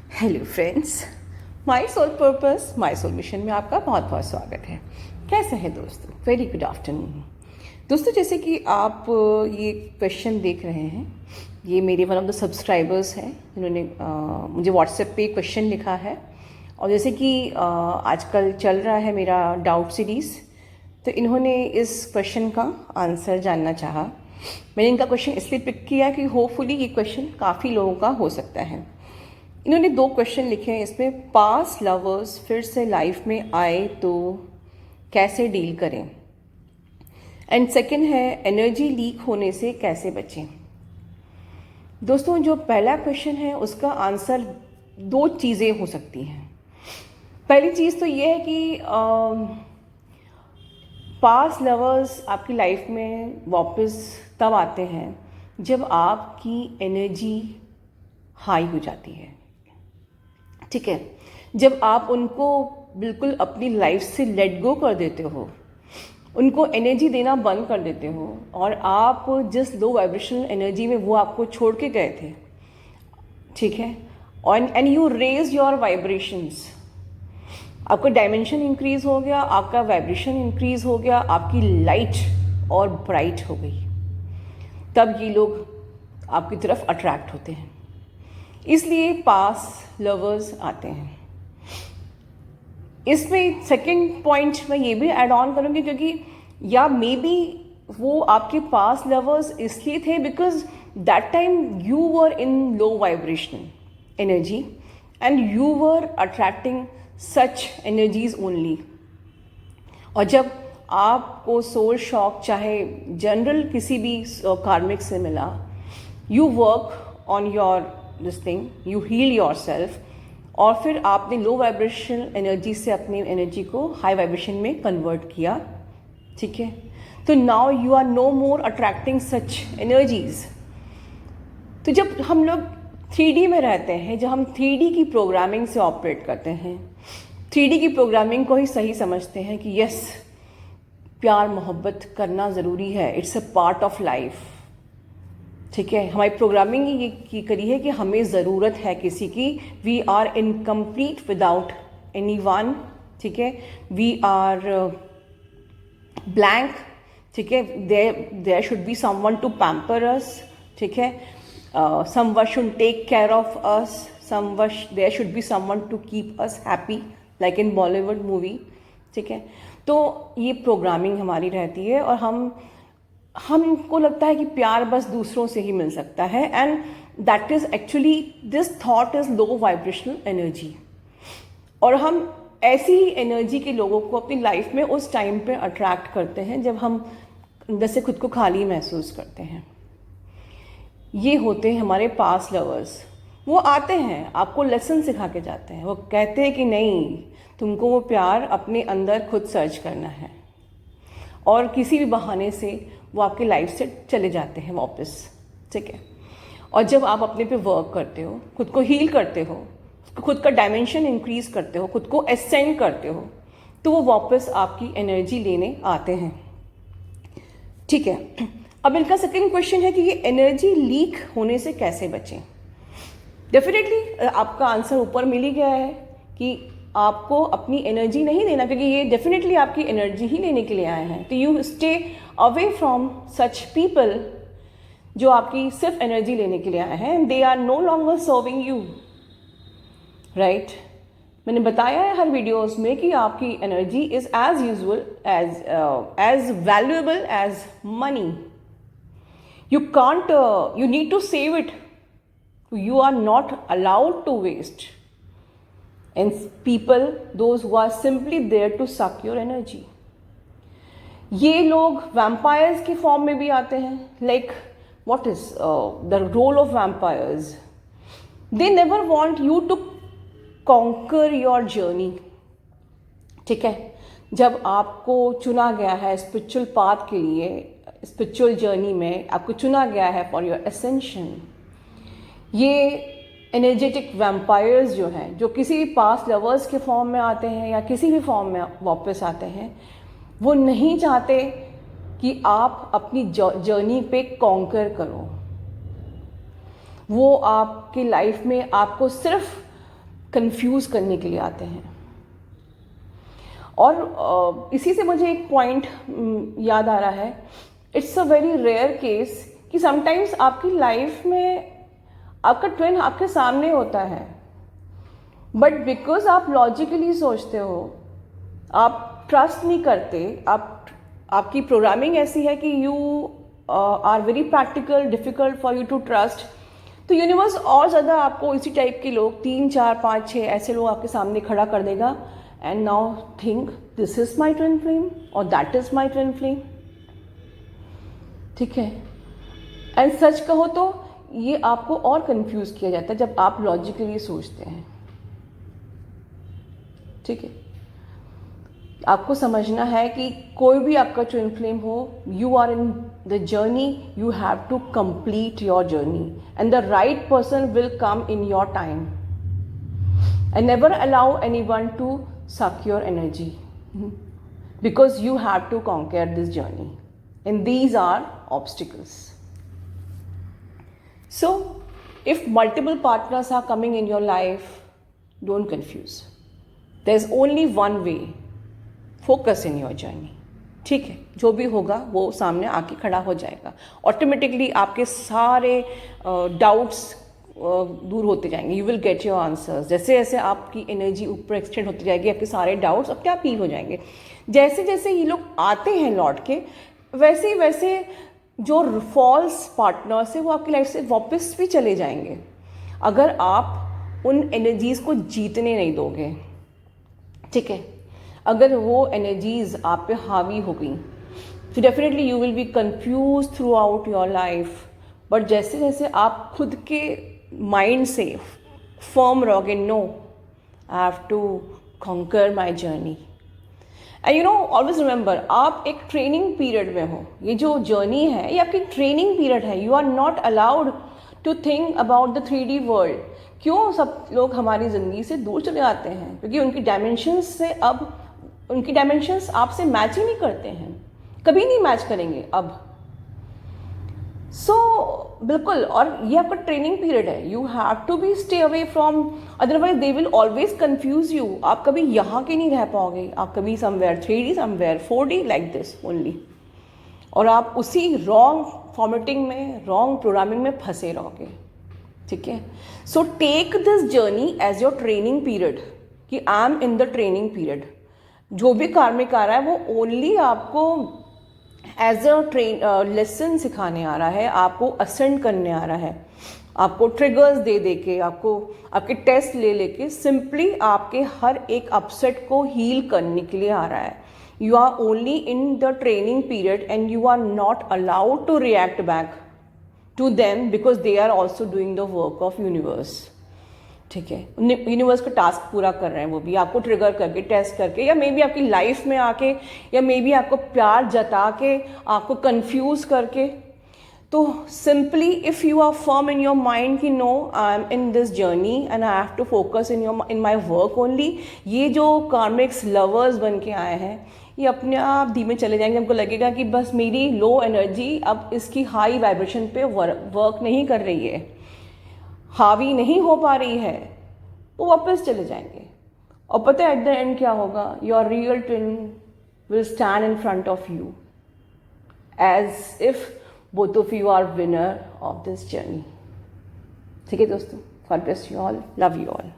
Hello friends, my soul purpose my soul mission में आपका बहुत बहुत स्वागत है। कैसे हैं दोस्तों? वेरी गुड आफ्टरनून दोस्तों। जैसे कि आप ये क्वेश्चन देख रहे हैं, ये मेरे वन ऑफ द सब्सक्राइबर्स हैं जिन्होंने मुझे व्हाट्सएप पे क्वेश्चन लिखा है। और जैसे कि आजकल चल रहा है मेरा डाउट सीरीज़, तो इन्होंने इस क्वेश्चन का आंसर जानना चाहा। मैंने इनका क्वेश्चन इसलिए पिक किया कि होपफुली ये क्वेश्चन काफ़ी लोगों का हो सकता है। इन्होंने 2 क्वेश्चन लिखे हैं इसमें। पास्ट लवर्स फिर से लाइफ में आए तो कैसे डील करें, एंड सेकंड है एनर्जी लीक होने से कैसे बचें। दोस्तों, जो पहला क्वेश्चन है उसका आंसर 2 चीज़ें हो सकती हैं। पहली चीज़ तो ये है कि पास्ट लवर्स आपकी लाइफ में वापस तब आते हैं जब आपकी एनर्जी हाई हो जाती है। ठीक है, जब आप उनको बिल्कुल अपनी लाइफ से लेट गो कर देते हो, उनको एनर्जी देना बंद कर देते हो, और आप जिस लो वाइब्रेशनल एनर्जी में वो आपको छोड़ के गए थे, ठीक है, and you raise your vibrations, आपका डायमेंशन इंक्रीज हो गया, आपका वाइब्रेशन इंक्रीज हो गया, आपकी लाइट और ब्राइट हो गई, तब ये लोग आपकी तरफ अट्रैक्ट होते हैं। इसलिए पास लवर्स आते हैं। इसमें सेकंड पॉइंट मैं ये भी ऐड ऑन करूँगी, क्योंकि या मे बी वो आपके पास लवर्स इसलिए थे because that time you were in low vibrational energy and you were attracting such energies only. और जब आपको सोल शॉक चाहे जनरल किसी भी कार्मिक से मिला, you work on your this thing, you heal your self, और फिर आपने लो वाइब्रेशनल एनर्जी से अपनी एनर्जी को हाई वाइब्रेशन में कन्वर्ट किया। ठीक है, तो now you are no more attracting such energies. तो जब हम लोग 3D में रहते हैं, जब हम 3D की प्रोग्रामिंग से ऑपरेट करते हैं, 3D की प्रोग्रामिंग को ही सही समझते हैं कि यस, प्यार मोहब्बत करना ज़रूरी है, it's a part of life. ठीक है, हमारी प्रोग्रामिंग ये की करी है कि हमें ज़रूरत है किसी की। We are incomplete without anyone. ठीक है, वी आर ब्लैंक। ठीक है, there should be someone to pamper us. ठीक है, someone should take care of us, there should be someone to keep us happy, like in Bollywood movie. ठीक है, तो ये प्रोग्रामिंग हमारी रहती है, और हमको लगता है कि प्यार बस दूसरों से ही मिल सकता है, and that is actually, this thought is low vibrational energy. और हम ऐसी ही एनर्जी के लोगों को अपनी लाइफ में उस टाइम पे अट्रैक्ट करते हैं जब हम अंदर से खुद को खाली महसूस करते हैं। ये होते हैं हमारे पास लवर्स। वो आते हैं, आपको लेसन सिखा के जाते हैं। वो कहते हैं कि नहीं, तुमको वो प्यार अपने अंदर खुद सर्च करना है, और किसी भी बहाने से वो आपकी लाइफ से चले जाते हैं वापस। ठीक है, और जब आप अपने पे वर्क करते हो, खुद को हील करते हो, खुद का डायमेंशन इंक्रीज करते हो, खुद को एसेंड करते हो, तो वो वापस आपकी एनर्जी लेने आते हैं। ठीक है, अब इनका सेकंड क्वेश्चन है कि ये एनर्जी लीक होने से कैसे बचें। डेफिनेटली आपका आंसर ऊपर मिल ही गया है कि आपको अपनी एनर्जी नहीं देना, क्योंकि ये डेफिनेटली आपकी एनर्जी ही लेने के लिए आए हैं। तो you stay away from such people जो आपकी सिर्फ एनर्जी लेने के लिए आए हैं। They are no longer serving you, right. मैंने बताया है हर वीडियोस में कि आपकी energy is as usual as valuable as money. You can't, you need to save it, you are not allowed to waste. And people, those who are simply there to suck your energy. ये लोग vampires की form में भी आते हैं. Like, what is the role of vampires? They never want you to conquer your journey. ठीक है, जब आपको चुना गया है स्पिरिचुअल पाथ के लिए, स्पिरिचुअल जर्नी में आपको चुना गया है फॉर योर एसेंशन, ये एनर्जेटिक वैम्पायर्स जो हैं, जो किसी भी पास्ट लवर्स के फॉर्म में आते हैं या किसी भी फॉर्म में वापस आते हैं, वो नहीं चाहते कि आप अपनी जर्नी पे कॉन्कर करो। वो आपकी लाइफ में आपको सिर्फ कंफ्यूज करने के लिए आते हैं। और इसी से मुझे एक पॉइंट याद आ रहा है, it's a very rare case कि समटाइम्स आपकी लाइफ में आपका ट्विन आपके सामने होता है, बट बिकॉज आप लॉजिकली सोचते हो, आप ट्रस्ट नहीं करते, आपकी प्रोग्रामिंग ऐसी है कि you are very practical, difficult for you to trust, तो यूनिवर्स और ज़्यादा आपको इसी टाइप के लोग 3 4 5 6 ऐसे लोग आपके सामने खड़ा कर देगा। And now think this is my twin flame और that is my twin flame. ठीक है, एंड सच कहो तो ये आपको और कंफ्यूज किया जाता है जब आप लॉजिकली सोचते हैं। ठीक है, आपको समझना है कि कोई भी आपका ट्विन फ्लेम हो, you are in the journey, you have to complete your journey and the right person will come in your time. And never allow anyone to suck your energy because you have to conquer this journey and these are obstacles. So if multiple partners are coming in your life, don't confuse. There's only one way. Focus in your journey. ठीक है, जो भी होगा वो सामने आके खड़ा हो जाएगा। ऑटोमेटिकली आपके सारे डाउट्स दूर होते जाएंगे, you will get your answers. जैसे जैसे आपकी एनर्जी ऊपर एक्सटेंड होती जाएगी, आपके सारे डाउट्स अपने आप ही हो जाएंगे। जैसे जैसे ये लोग आते हैं लौट के, वैसे वैसे जो फॉल्स पार्टनर्स है वो आपकी लाइफ से वापस भी चले जाएंगे, अगर आप उन एनर्जीज़ को जीतने नहीं दोगे। ठीक है, अगर वो एनर्जीज़ आप पे हावी हो गई तो definitely you will be confuse throughout your life. But जैसे जैसे आप खुद के माइंड से फर्म रहोगे, no I have to conquer my journey. And you know always remember, आप एक ट्रेनिंग पीरियड में हो। ये जो जर्नी है ये आपकी ट्रेनिंग पीरियड है। You are not allowed to think about the 3D world. क्यों सब लोग हमारी ज़िंदगी से दूर चले जाते हैं? क्योंकि उनकी डायमेंशंस से अब उनकी डायमेंशंस आपसे मैच ही नहीं करते हैं, कभी नहीं मैच करेंगे अब। बिल्कुल, और ये आपका ट्रेनिंग पीरियड है। You have to be stay away from, otherwise they will always confuse you. आप कभी यहाँ के नहीं रह पाओगे, आप कभी somewhere 3D, somewhere 4D, like this only, और आप उसी रॉन्ग फॉर्मेटिंग में, रॉन्ग प्रोग्रामिंग में फंसे रहोगे। ठीक है, so take this journey as your training period, कि I am in the training period. जो भी कार्मिक आ रहा है वो ओनली आपको एज अ लेसन सिखाने आ रहा है, आपको असेंड करने आ रहा है, आपको ट्रिगर्स दे दे के, आपको आपके टेस्ट ले लेके सिंपली आपके हर एक अपसेट को हील करने के लिए आ रहा है। You are only in the training period and you are not allowed to react back to them because they are also doing the work of universe. ठीक है, यूनिवर्स का टास्क पूरा कर रहे हैं वो भी, आपको ट्रिगर करके, टेस्ट करके, या मे बी आपकी लाइफ में आके, या मे बी आपको प्यार जता के, आपको कंफ्यूज करके। तो simply if you are firm in your mind कि no I am in this journey and I have to focus in my work only, ये जो कार्मिक्स लवर्स बन के आए हैं ये अपने आप धीमे चले जाएंगे। हमको लगेगा कि बस मेरी लो एनर्जी अब इसकी हाई वाइब्रेशन पे वर्क नहीं कर रही है, हावी नहीं हो पा रही है, वो वापस चले जाएंगे। और पता है एट द एंड क्या होगा? Your real twin will stand in front of you as if both of you are winner of this journey. ठीक है दोस्तों, God bless you all, love you all.